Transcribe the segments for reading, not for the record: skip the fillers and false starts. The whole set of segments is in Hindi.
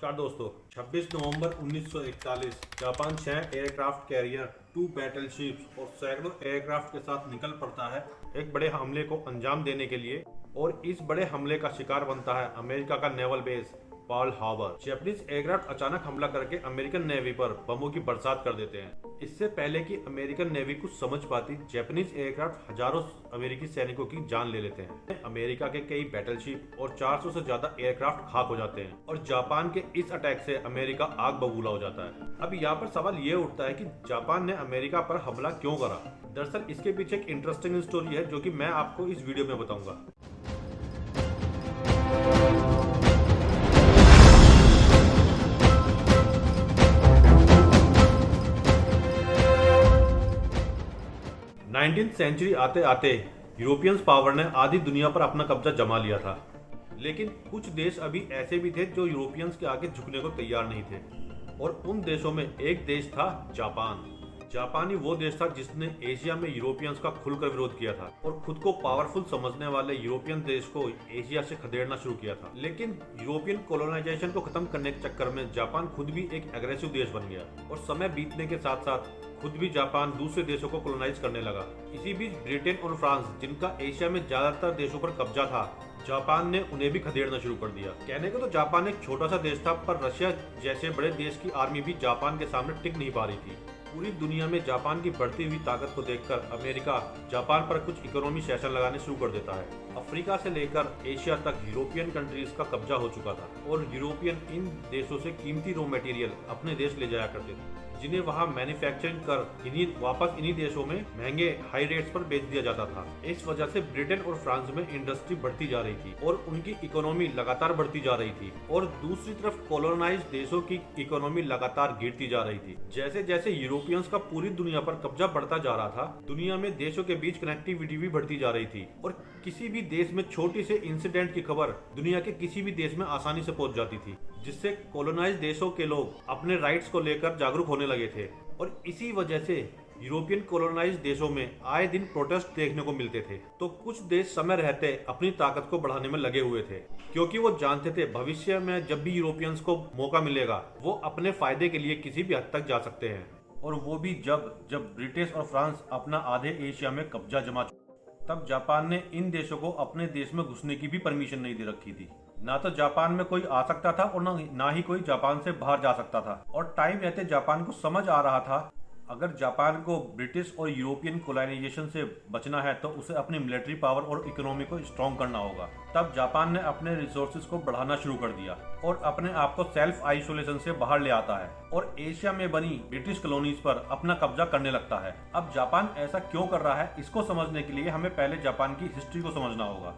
नमस्कार दोस्तों, 26 नवंबर 1941 जापान 6 एयरक्राफ्ट कैरियर, 2 बैटलशिप्स और सैकड़ों एयरक्राफ्ट के साथ निकल पड़ता है एक बड़े हमले को अंजाम देने के लिए। और इस बड़े हमले का शिकार बनता है अमेरिका का naval base Pearl Harbor. Japanese aircraft अचानक हमला करके अमेरिकन नेवी पर बमों की बरसात कर देते हैं। इससे पहले कि अमेरिकन नेवी कुछ समझ पाती, जापानीज एयरक्राफ्ट हजारों अमेरिकी सैनिकों की जान ले लेते हैं। अमेरिका के कई बैटलशिप और 400 से ज्यादा एयरक्राफ्ट खाक हो जाते हैं और जापान के इस अटैक से अमेरिका आग बबूला हो जाता है। अब यहाँ पर सवाल ये उठता है कि जापान ने अमेरिका पर हमला क्यों करा। दरअसल इसके पीछे एक इंटरेस्टिंग स्टोरी है जो कि मैं आपको इस वीडियो में बताऊंगा। नाइनटीन सेंचुरी आते आते यूरोपियंस पावर ने आधी दुनिया पर अपना कब्जा जमा लिया था, लेकिन कुछ देश अभी ऐसे भी थे जो यूरोपियंस के आगे झुकने को तैयार नहीं थे। और उन देशों में एक देश था जापान। जापानी वो देश था जिसने एशिया में यूरोपियंस का खुलकर विरोध किया था और खुद को पावरफुल समझने वाले यूरोपियन देश को एशिया से खदेड़ना शुरू किया था। लेकिन यूरोपियन कोलोनाइजेशन को खत्म करने के चक्कर में जापान खुद भी एक एग्रेसिव देश बन गया और समय बीतने के साथ साथ खुद भी जापान दूसरे देशों को कोलोनाइज करने लगा। इसी बीच ब्रिटेन और फ्रांस, जिनका एशिया में ज्यादातर देशों पर कब्जा था, जापान ने उन्हें भी खदेड़ना शुरू कर दिया। कहने को तो जापान एक छोटा सा देश था, पर रशिया जैसे बड़े देश की आर्मी भी जापान के सामने टिक नहीं पा रही थी। पूरी दुनिया में जापान की बढ़ती हुई ताकत को देखकर अमेरिका जापान पर कुछ इकोनॉमी सेशन लगाने शुरू कर देता है। अफ्रीका से लेकर एशिया तक यूरोपियन कंट्रीज का कब्जा हो चुका था और यूरोपियन इन देशों से कीमती रॉ मटेरियल अपने देश ले जाया करते थे, जिन्हें वहां मैन्युफैक्चरिंग कर वापस इन्हीं देशों में महंगे हाई रेट्स पर बेच दिया जाता था। इस वजह से ब्रिटेन और फ्रांस में इंडस्ट्री बढ़ती जा रही थी और उनकी इकोनॉमी लगातार बढ़ती जा रही थी और दूसरी तरफ कॉलोनाइज्ड देशों की इकोनॉमी लगातार गिरती जा रही थी। जैसे जैसे यूरोपियंस का पूरी दुनिया पर कब्जा बढ़ता जा रहा था, दुनिया में देशों के बीच कनेक्टिविटी भी बढ़ती जा रही थी और किसी भी देश में छोटी से इंसिडेंट की खबर दुनिया के किसी भी देश में आसानी से पहुंच जाती थी, जिससे कॉलोनाइज्ड देशों के लोग अपने राइट्स को लेकर जागरूक होने लगे थे। और इसी वजह से यूरोपियन कॉलोनाइज्ड देशों में आए दिन प्रोटेस्ट देखने को मिलते थे। तो कुछ देश समय रहते अपनी ताकत को बढ़ाने में लगे हुए थे, क्योंकि वो जानते थे भविष्य में जब भी यूरोपियंस को मौका मिलेगा वो अपने फायदे के लिए किसी भी हद तक जा सकते हैं। और वो भी जब ब्रिटिश और फ्रांस अपना आधे एशिया में कब्जा जमा चुके, तब जापान ने इन देशों को अपने देश में घुसने की भी परमिशन नहीं दे रखी थी। ना तो जापान में कोई आ सकता था और ना ही कोई जापान से बाहर जा सकता था। और टाइम रहते जापान को समझ आ रहा था अगर जापान को ब्रिटिश और यूरोपियन कोलोनाइजेशन से बचना है तो उसे अपनी मिलिट्री पावर और इकोनॉमी को स्ट्रॉन्ग करना होगा। तब जापान ने अपने रिसोर्सेज को बढ़ाना शुरू कर दिया और अपने आप को सेल्फ आइसोलेशन से बाहर ले आता है और एशिया में बनी ब्रिटिश कॉलोनीज पर अपना कब्जा करने लगता है। अब जापान ऐसा क्यों कर रहा है, इसको समझने के लिए हमें पहले जापान की हिस्ट्री को समझना होगा।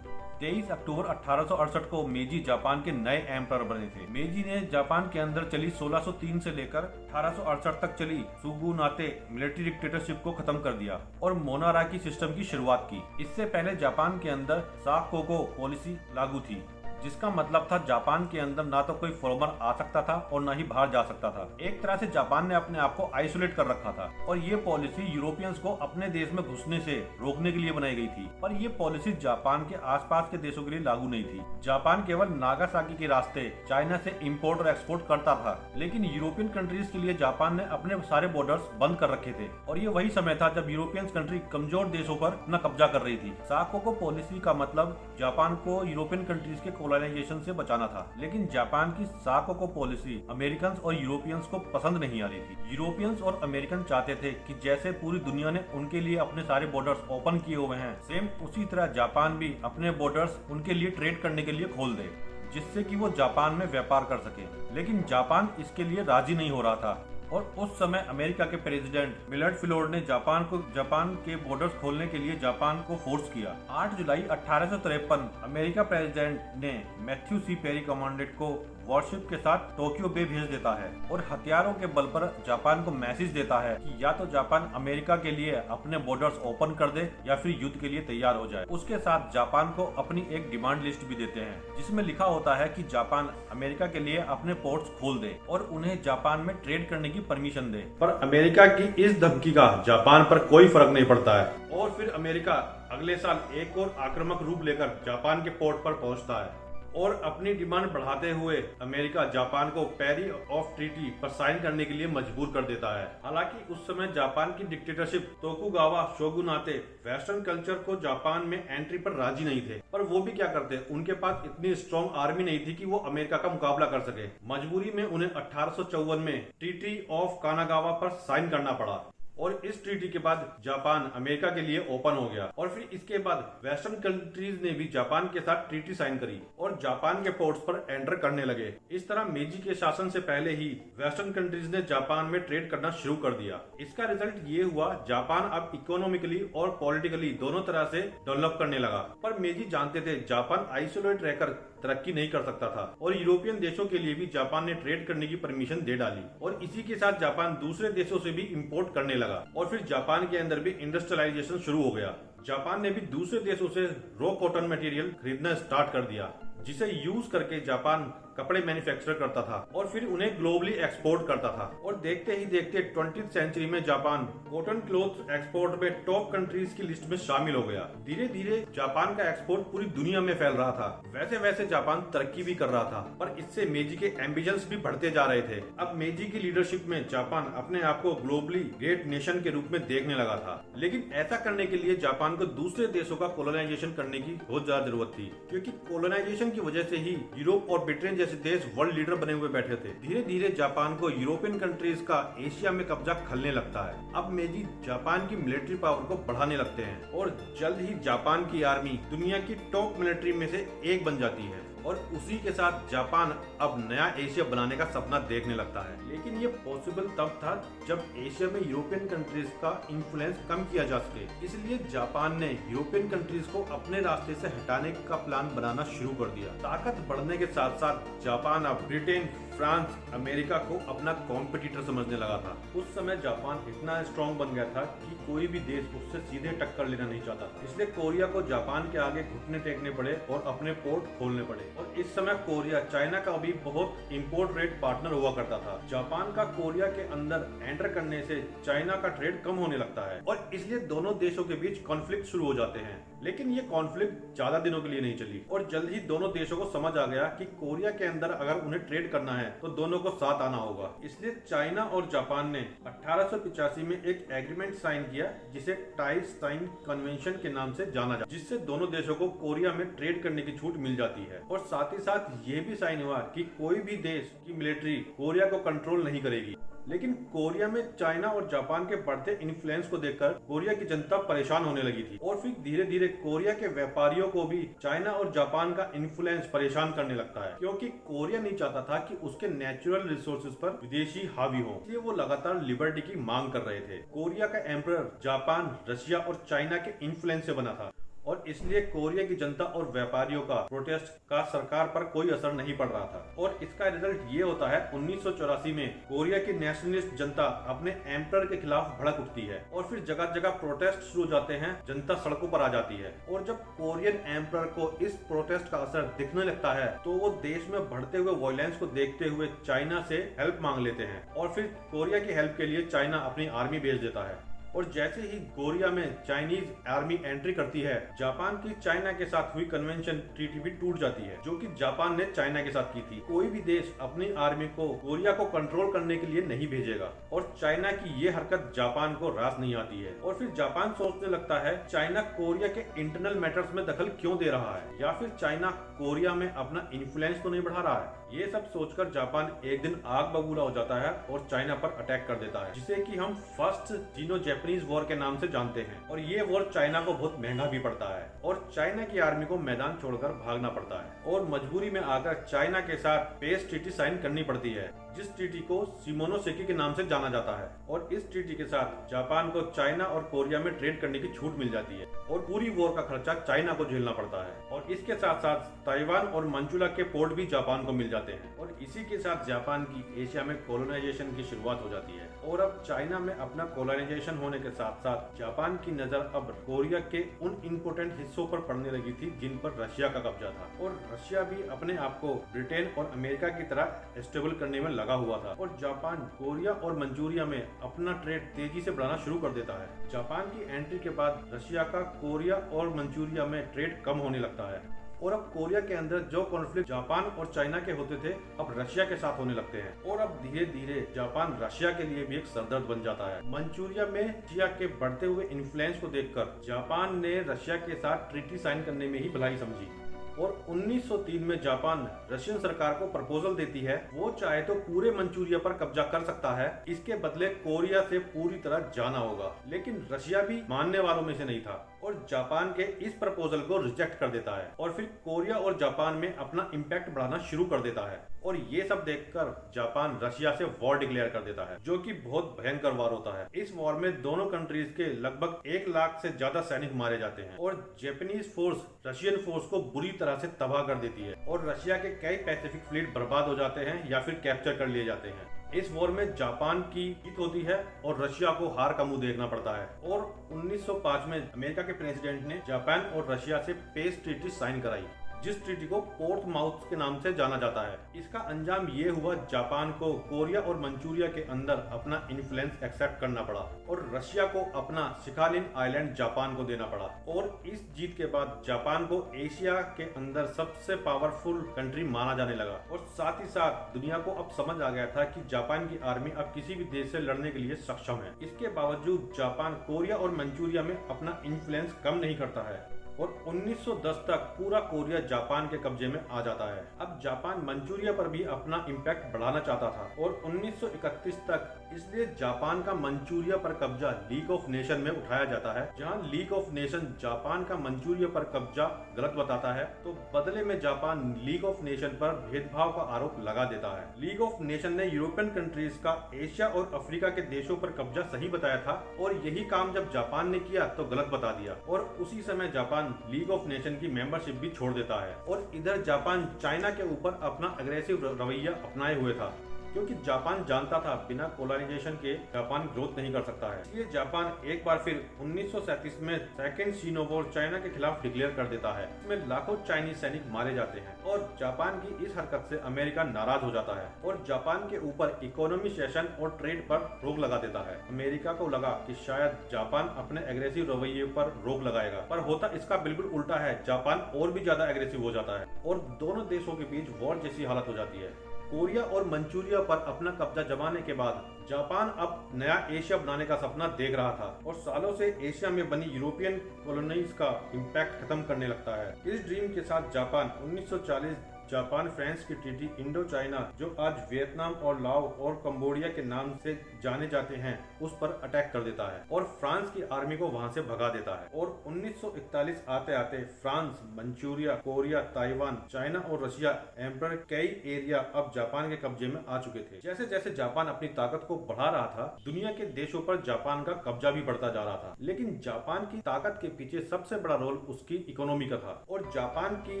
23 अक्टूबर 1868 को मेजी जापान के नए एम्परर बने थे। मेजी ने जापान के अंदर चली 1603 से लेकर 1868 तक चली सुगुनाते मिलिट्री डिक्टेटरशिप को खत्म कर दिया और मोनाराकी सिस्टम की शुरुआत की। इससे पहले जापान के अंदर साकोको पॉलिसी लागू थी, जिसका मतलब था जापान के अंदर ना तो कोई फॉरेनर आ सकता था और ना ही बाहर जा सकता था। एक तरह से जापान ने अपने आप को आइसोलेट कर रखा था और ये पॉलिसी यूरोपियंस को अपने देश में घुसने से रोकने के लिए बनाई गई थी। पर ये पॉलिसी जापान के आसपास के देशों के लिए लागू नहीं थी। जापान केवल नागासाकी के रास्ते चाइना से इम्पोर्ट और एक्सपोर्ट करता था, लेकिन यूरोपियन कंट्रीज के लिए जापान ने अपने सारे बॉर्डर्स बंद कर रखे थे और ये वही समय था जब यूरोपियन कंट्री कमजोर देशों पर अपना कब्जा कर रही थी। साकोको पॉलिसी का मतलब जापान को यूरोपियन कंट्रीज के कोलोनाइजेशन से बचाना था, लेकिन जापान की साकोको पॉलिसी अमेरिकन और यूरोपियंस को पसंद नहीं आ रही थी। यूरोपियंस और अमेरिकन चाहते थे कि जैसे पूरी दुनिया ने उनके लिए अपने सारे बॉर्डर्स ओपन किए हुए हैं, सेम उसी तरह जापान भी अपने बॉर्डर्स उनके लिए ट्रेड करने के लिए खोल दे, जिससे कि वो जापान में व्यापार कर सके। लेकिन जापान इसके लिए राजी नहीं हो रहा था और उस समय अमेरिका के प्रेसिडेंट मिलर्ड फिलोर्ड ने जापान के बॉर्डर्स खोलने के लिए जापान को फोर्स किया। 8 जुलाई 1853 अमेरिका प्रेसिडेंट ने मैथ्यू सी पेरी कमांडेंट को वॉरशिप के साथ टोक्यो बे भेज देता है और हथियारों के बल पर जापान को मैसेज देता है कि या तो जापान अमेरिका के लिए अपने बॉर्डर्स ओपन कर दे या फिर युद्ध के लिए तैयार हो जाए। उसके साथ जापान को अपनी एक डिमांड लिस्ट भी देते हैं, जिसमें लिखा होता है कि जापान अमेरिका के लिए अपने पोर्ट्स खोल दे और उन्हें जापान में ट्रेड करने की परमिशन दे। पर अमेरिका की इस धमकी का जापान पर कोई फर्क नहीं पड़ता है और फिर अमेरिका अगले साल एक और आक्रामक रूप लेकर जापान के पोर्ट पर पहुंचता है। और अपनी डिमांड बढ़ाते हुए अमेरिका जापान को पेरिस ऑफ ट्रीटी पर साइन करने के लिए मजबूर कर देता है। हालांकि उस समय जापान की डिक्टेटरशिप तोकुगावा शोगुनाते वेस्टर्न कल्चर को जापान में एंट्री पर राजी नहीं थे, पर वो भी क्या करते, उनके पास इतनी स्ट्रॉन्ग आर्मी नहीं थी कि वो अमेरिका का मुकाबला कर सके। मजबूरी में उन्हें 1854 में ट्रीटी ऑफ कानागावा पर साइन करना पड़ा और इस ट्रीटी के बाद जापान अमेरिका के लिए ओपन हो गया। और फिर इसके बाद वेस्टर्न कंट्रीज ने भी जापान के साथ ट्रीटी साइन करी और जापान के पोर्ट्स पर एंटर करने लगे। इस तरह मेजी के शासन से पहले ही वेस्टर्न कंट्रीज ने जापान में ट्रेड करना शुरू कर दिया। इसका रिजल्ट ये हुआ, जापान अब इकोनॉमिकली और पॉलिटिकली दोनों तरह से डेवलप करने लगा। पर मेजी जानते थे जापान आइसोलेट रहकर तरक्की नहीं कर सकता था और यूरोपियन देशों के लिए भी जापान ने ट्रेड करने की परमिशन दे डाली और इसी के साथ जापान दूसरे देशों से भी इंपोर्ट करने लगा और फिर जापान के अंदर भी इंडस्ट्रियलाइजेशन शुरू हो गया। जापान ने भी दूसरे देशों से रॉ कॉटन मटेरियल खरीदना स्टार्ट कर दिया, जिसे यूज करके जापान कपड़े मैन्युफैक्चर करता था और फिर उन्हें ग्लोबली एक्सपोर्ट करता था। और देखते ही देखते 20वीं सेंचुरी में जापान कॉटन क्लॉथ एक्सपोर्ट में टॉप कंट्रीज की लिस्ट में शामिल हो गया। धीरे धीरे जापान का एक्सपोर्ट पूरी दुनिया में फैल रहा था। वैसे वैसे जापान तरक्की भी कर रहा था, पर इससे मेजी के एम्बिशंस भी बढ़ते जा रहे थे। अब मेजी की लीडरशिप में जापान अपने आप को ग्लोबली ग्रेट नेशन के रूप में देखने लगा था, लेकिन ऐसा करने के लिए जापान को दूसरे देशों का कोलोनाइजेशन करने की बहुत ज्यादा जरूरत थी, क्योंकि कोलोनाइजेशन की वजह से ही यूरोप और ब्रिटेन जैसे देश वर्ल्ड लीडर बने हुए बैठे थे। धीरे धीरे जापान को यूरोपियन कंट्रीज का एशिया में कब्जा खलने लगता है। अब मेजी जापान की मिलिट्री पावर को बढ़ाने लगते हैं और जल्द ही जापान की आर्मी दुनिया की टॉप मिलिट्री में से एक बन जाती है और उसी के साथ जापान अब नया एशिया बनाने का सपना देखने लगता है। लेकिन ये पॉसिबल तब था जब एशिया में यूरोपियन कंट्रीज का इन्फ्लुएंस कम किया जा सके। इसलिए जापान ने यूरोपियन कंट्रीज को अपने रास्ते से हटाने का प्लान बनाना शुरू कर दिया। ताकत बढ़ने के साथ साथ जापान अब ब्रिटेन, फ्रांस, अमेरिका को अपना कॉम्पिटिटर समझने लगा था। उस समय जापान इतना स्ट्रॉन्ग बन गया था कि कोई भी देश उससे सीधे टक्कर लेना नहीं चाहता था। इसलिए कोरिया को जापान के आगे घुटने टेकने पड़े और अपने पोर्ट खोलने पड़े। और इस समय कोरिया चाइना का भी बहुत इम्पोर्ट रेट पार्टनर हुआ करता था। जापान का कोरिया के अंदर एंटर करने से चाइना का ट्रेड कम होने लगता है और इसलिए दोनों देशों के बीच कॉन्फ्लिक्ट शुरू हो जाते हैं। लेकिन ये कॉन्फ्लिक्ट ज्यादा दिनों के लिए नहीं चली और जल्द ही दोनों देशों को समझ आ गया कि कोरिया के अंदर अगर उन्हें ट्रेड करना है तो दोनों को साथ आना होगा। इसलिए चाइना और जापान ने 1885 में एक एग्रीमेंट साइन किया, जिसे टाई-स्टाइन कन्वेंशन के नाम से जाना जाता है, जिससे दोनों देशों को कोरिया में ट्रेड करने की छूट मिल जाती है। और साथ ही साथ ये भी साइन हुआ कि कोई भी देश की मिलिट्री कोरिया को कंट्रोल नहीं करेगी। लेकिन कोरिया में चाइना और जापान के बढ़ते इन्फ्लुएंस को देखकर कोरिया की जनता परेशान होने लगी थी और फिर धीरे धीरे कोरिया के व्यापारियों को भी चाइना और जापान का इन्फ्लुएंस परेशान करने लगता है, क्योंकि कोरिया नहीं चाहता था कि उसके नेचुरल रिसोर्सेज पर विदेशी हावी हो। इसलिए वो लगातार लिबर्टी की मांग कर रहे थे। कोरिया का एम्परर जापान, रशिया और चाइना के इन्फ्लुएंस से बना था और इसलिए कोरिया की जनता और व्यापारियों का प्रोटेस्ट का सरकार पर कोई असर नहीं पड़ रहा था। और इसका रिजल्ट ये होता है 1984 में कोरिया की नेशनलिस्ट जनता अपने एम्परर के खिलाफ भड़क उठती है और फिर जगह जगह प्रोटेस्ट शुरू हो जाते हैं, जनता सड़कों पर आ जाती है। और जब कोरियन एम्परर को इस प्रोटेस्ट का असर दिखने लगता है तो वो देश में बढ़ते हुए वायलेंस को देखते हुए चाइना से हेल्प मांग लेते हैं और फिर कोरिया की हेल्प के लिए चाइना अपनी आर्मी भेज देता है। और जैसे ही कोरिया में चाइनीज आर्मी एंट्री करती है, जापान की चाइना के साथ हुई कन्वेंशन ट्रीटी भी टूट जाती है, जो कि जापान ने चाइना के साथ की थी। कोई भी देश अपनी आर्मी को कोरिया को कंट्रोल करने के लिए नहीं भेजेगा और चाइना की ये हरकत जापान को रास नहीं आती है। और फिर जापान सोचने लगता है चाइना कोरिया के इंटरनल मैटर्स में दखल क्यों दे रहा है, या फिर चाइना कोरिया में अपना इन्फ्लुएंस तो नहीं बढ़ा रहा है। ये सब सोचकर जापान एक दिन आग बबूला हो जाता है और चाइना पर अटैक कर देता है, जिसे कि हम फर्स्ट चीनो जापानीज वॉर के नाम से जानते हैं। और ये वॉर चाइना को बहुत महंगा भी पड़ता है और चाइना की आर्मी को मैदान छोड़कर भागना पड़ता है और मजबूरी में आकर चाइना के साथ पेस ट्रीटी साइन करनी पड़ती है, जिस ट्रीटी को शिमोनोसेकी के नाम से जाना जाता है। और इस ट्रीटी के साथ जापान को चाइना और कोरिया में ट्रेड करने की छूट मिल जाती है और पूरी वॉर का खर्चा चाइना को झेलना पड़ता है। और इसके साथ साथ ताइवान और मंचुला के पोर्ट भी जापान को मिल जाते हैं और इसी के साथ जापान की एशिया में कोलोनाइजेशन की शुरुआत हो जाती है। और अब चाइना में अपना कोलोनाइजेशन होने के साथ साथ जापान की नजर अब कोरिया के उन इम्पोर्टेंट हिस्सों पर पड़ने लगी थी जिन पर रशिया का कब्जा था। और रशिया भी अपने आप को ब्रिटेन और अमेरिका की तरह स्टेबल करने में लगा हुआ था और जापान कोरिया और मंचूरिया में अपना ट्रेड तेजी से बढ़ाना शुरू कर देता है। जापान की एंट्री के बाद रशिया का कोरिया और मंचूरिया में ट्रेड कम होने लगता है और अब कोरिया के अंदर जो कॉन्फ्लिक्ट जापान और चाइना के होते थे अब रशिया के साथ होने लगते हैं और अब धीरे धीरे जापान रशिया के लिए भी एक सरदर्द बन जाता है। मंचूरिया में रशिया के बढ़ते हुए इन्फ्लुएंस को देखकर जापान ने रशिया के साथ ट्रीटी साइन करने में ही भलाई समझी और 1903 में जापान रशियन सरकार को प्रपोजल देती है वो चाहे तो पूरे मंचूरिया पर कब्जा कर सकता है, इसके बदले कोरिया से पूरी तरह जाना होगा। लेकिन रशिया भी मानने वालों में से नहीं था और जापान के इस प्रपोजल को रिजेक्ट कर देता है और फिर कोरिया और जापान में अपना इम्पैक्ट बढ़ाना शुरू कर देता है और ये सब देखकर जापान रशिया से वॉर डिक्लेयर कर देता है जो कि बहुत भयंकर वॉर होता है। इस वॉर में दोनों कंट्रीज के लगभग 1 लाख से ज्यादा सैनिक मारे जाते हैं और जापानीज फोर्स रशियन फोर्स को बुरी तरह से तबाह कर देती है और रशिया के कई पैसिफिक फ्लीट बर्बाद हो जाते हैं या फिर कैप्चर कर लिए जाते हैं। इस वॉर में जापान की जीत होती है और रशिया को हार का मुंह देखना पड़ता है और 1905 में अमेरिका के प्रेसिडेंट ने जापान और रशिया से पीस ट्रीटी साइन कराई जिस ट्रीटी को पोर्ट माउथ के नाम से जाना जाता है। इसका अंजाम ये हुआ जापान को कोरिया और मंचूरिया के अंदर अपना इन्फ्लुएंस एक्सेप्ट करना पड़ा और रशिया को अपना सिखालिन आइलैंड जापान को देना पड़ा और इस जीत के बाद जापान को एशिया के अंदर सबसे पावरफुल कंट्री माना जाने लगा और साथ ही साथ दुनिया को अब समझ आ गया था कि जापान की आर्मी अब किसी भी देश से लड़ने के लिए सक्षम है। इसके बावजूद जापान कोरिया और मंचूरिया में अपना इन्फ्लुएंस कम नहीं करता है और 1910 तक पूरा कोरिया जापान के कब्जे में आ जाता है। अब जापान मंचूरिया पर भी अपना इम्पैक्ट बढ़ाना चाहता था और 1931 तक इसलिए जापान का मंचूरिया पर कब्जा लीग ऑफ नेशन में उठाया जाता है जहां लीग ऑफ नेशन जापान का मंचूरिया पर कब्जा गलत बताता है तो बदले में जापान लीग ऑफ नेशन पर भेदभाव का आरोप लगा देता है। लीग ऑफ नेशन ने यूरोपियन कंट्रीज का एशिया और अफ्रीका के देशों पर कब्जा सही बताया था और यही काम जब जापान ने किया तो गलत बता दिया और उसी समय जापान लीग ऑफ नेशन की मेंबरशिप भी छोड़ देता है और इधर जापान चाइना के ऊपर अपना अग्रेसिव रवैया अपनाए हुए था क्योंकि जापान जानता था बिना कोलोनाइजेशन के जापान ग्रोथ नहीं कर सकता है। इसलिए जापान एक बार फिर 1937 में सेकेंड सीनो वॉर चाइना के खिलाफ डिक्लेयर कर देता है। इसमें लाखों चाइनीज सैनिक मारे जाते हैं और जापान की इस हरकत से अमेरिका नाराज हो जाता है और जापान के ऊपर इकोनॉमी सेशन और ट्रेड पर रोक लगा देता है। अमेरिका को लगा कि शायद जापान अपने एग्रेसिव रवैये पर रोक लगाएगा पर होता इसका बिल्कुल उल्टा है। जापान और भी ज्यादा एग्रेसिव हो जाता है और दोनों देशों के बीच वॉर जैसी हालत हो जाती है। कोरिया और मंचूरिया पर अपना कब्जा जमाने के बाद जापान अब नया एशिया बनाने का सपना देख रहा था और सालों से एशिया में बनी यूरोपियन कॉलोनीज का इम्पैक्ट खत्म करने लगता है। इस ड्रीम के साथ जापान 1940 जापान फ्रांस की ट्रीटी इंडो चाइना जो आज वियतनाम और लाओ और कंबोडिया के नाम से जाने जाते हैं उस पर अटैक कर देता है और फ्रांस की आर्मी को वहां से भगा देता है और 1941 आते आते France, Manchuria, Korea, Taiwan, China और रशिया एम्पायर कई एरिया अब जापान के कब्जे में आ चुके थे। जैसे जैसे जापान अपनी ताकत को बढ़ा रहा था दुनिया के देशों पर जापान का कब्जा भी बढ़ता जा रहा था लेकिन जापान की ताकत के पीछे सबसे बड़ा रोल उसकी इकोनॉमी का था और जापान की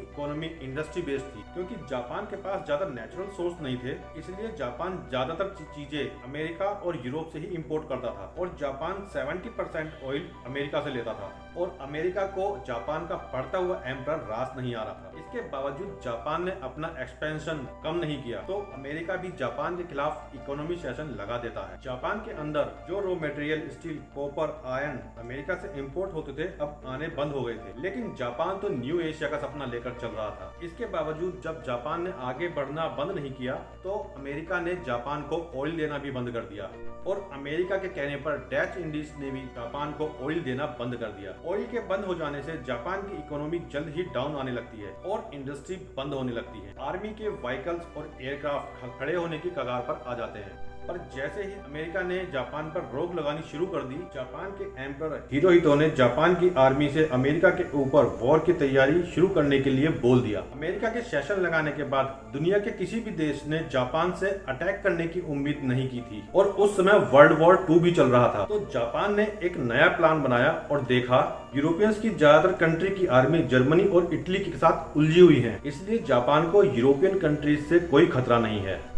इकोनॉमी इंडस्ट्री बेस्ड थी क्योंकि जापान के पास ज्यादा नेचुरल सोर्स नहीं थे इसलिए जापान ज्यादातर चीजें अमेरिका और यूरोप से ही इंपोर्ट करता था और जापान 70% ऑयल अमेरिका से लेता था और अमेरिका को जापान का बढ़ता हुआ एम्पायर रास नहीं आ रहा था। इसके बावजूद जापान ने अपना एक्सपेंशन कम नहीं किया तो अमेरिका भी जापान के खिलाफ इकोनॉमी सेशन लगा देता है। जापान के अंदर जो raw material steel, copper, iron America से इंपोर्ट होते थे अब आने बंद हो गए थे लेकिन जापान तो न्यू एशिया का सपना लेकर चल रहा था। इसके बावजूद जब जापान ने आगे बढ़ना बंद नहीं किया तो अमेरिका ने जापान को ऑयल देना भी बंद कर दिया और अमेरिका के कहने पर डच इंडीज ने भी जापान को ऑयल देना बंद कर दिया। ऑयल के बंद हो जाने से जापान की इकोनॉमी जल्द ही डाउन आने लगती है और इंडस्ट्री बंद होने लगती है। आर्मी के व्हीकल्स और एयरक्राफ्ट खड़े होने की कगार पर आ जाते हैं पर जैसे ही अमेरिका ने जापान पर रोक लगानी शुरू कर दी जापान के एम्परर हिरोहितो ने जापान की आर्मी से अमेरिका के ऊपर वॉर की तैयारी शुरू करने के लिए बोल दिया। अमेरिका के सेशन लगाने के बाद दुनिया के किसी भी देश ने जापान से अटैक करने की उम्मीद नहीं की थी और उस समय वर्ल्ड वॉर 2 भी चल रहा था तो जापान ने एक नया प्लान बनाया और देखा यूरोपियंस की ज्यादातर कंट्री की आर्मी जर्मनी और इटली के साथ उलझी हुई है इसलिए जापान को यूरोपियन कंट्रीज से कोई खतरा नहीं है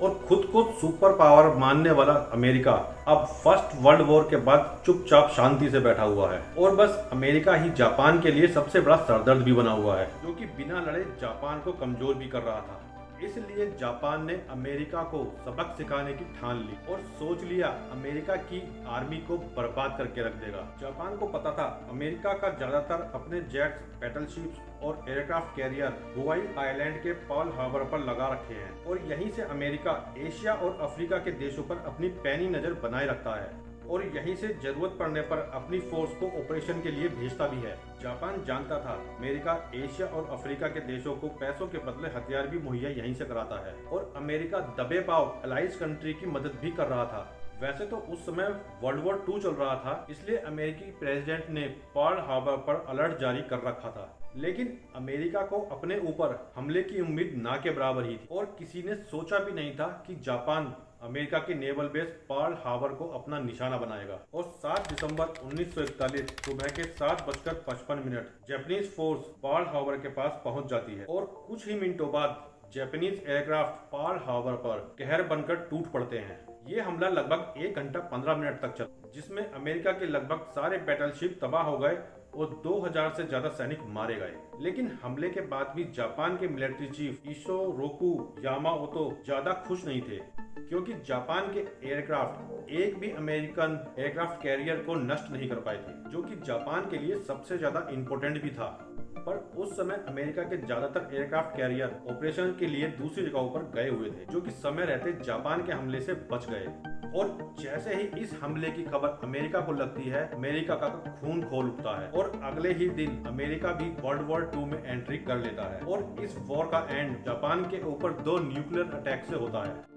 और खुद को सुपर पावर मानने वाला अमेरिका अब फर्स्ट वर्ल्ड वॉर के बाद चुपचाप शांति से बैठा हुआ है और बस अमेरिका ही जापान के लिए सबसे बड़ा सरदर्द भी बना हुआ है जो कि बिना लड़े जापान को कमजोर भी कर रहा था। इसलिए जापान ने अमेरिका को सबक सिखाने की ठान ली और सोच लिया अमेरिका की आर्मी को बर्बाद करके रख देगा। जापान को पता था अमेरिका का ज्यादातर अपने जेट्स, बैटलशिप्स और एयरक्राफ्ट कैरियर हुआई आइलैंड के पर्ल हार्बर पर लगा रखे हैं और यहीं से अमेरिका एशिया और अफ्रीका के देशों पर अपनी पैनी नजर बनाए रखता है और यहीं से जरूरत पड़ने पर अपनी फोर्स को ऑपरेशन के लिए भेजता भी है। जापान जानता था अमेरिका एशिया और अफ्रीका के देशों को पैसों के बदले हथियार भी मुहैया यहीं से कराता है और अमेरिका दबे पाव अलाइज कंट्री की मदद भी कर रहा था। वैसे तो उस समय वर्ल्ड वॉर 2 चल रहा था, इसलिए अमेरिकी प्रेसिडेंट ने पर्ल हार्बर पर अलर्ट जारी कर रखा था, लेकिन अमेरिका को अपने ऊपर हमले की उम्मीद ना के बराबर ही थी और किसी ने सोचा भी नहीं था कि जापान अमेरिका के नेवल बेस पर्ल हार्बर को अपना निशाना बनाएगा। और 7 दिसंबर 1941 सुबह के 7:55 जापानीज फोर्स पर्ल हार्बर के पास पहुंच जाती है और कुछ ही मिनटों बाद जापानीज एयरक्राफ्ट पर्ल हार्बर पर कहर बनकर टूट पड़ते हैं। ये हमला लगभग 1 घंटा 15 मिनट तक चला, जिसमें अमेरिका के लगभग सारे बैटलशिप तबाह हो गए और 2000 से ज्यादा सैनिक मारे गए। लेकिन हमले के बाद भी जापान के मिलिट्री चीफ इशोरोकु यामाओतो ज्यादा खुश नहीं थे, क्योंकि जापान के एयरक्राफ्ट एक भी अमेरिकन एयरक्राफ्ट कैरियर को नष्ट नहीं कर पाए थे, जो कि जापान के लिए सबसे ज्यादा इम्पोर्टेंट भी था। पर उस समय अमेरिका के ज्यादातर एयरक्राफ्ट कैरियर ऑपरेशन के लिए दूसरी जगहों पर गए हुए थे, जो कि समय रहते जापान के हमले से बच गए। और जैसे ही इस हमले की खबर अमेरिका को लगती है, अमेरिका का खून खोल उठता है और अगले ही दिन अमेरिका भी वर्ल्ड वॉर 2 में एंट्री कर लेता है और इस वॉर का एंड जापान के ऊपर 2 न्यूक्लियर अटैक से होता है।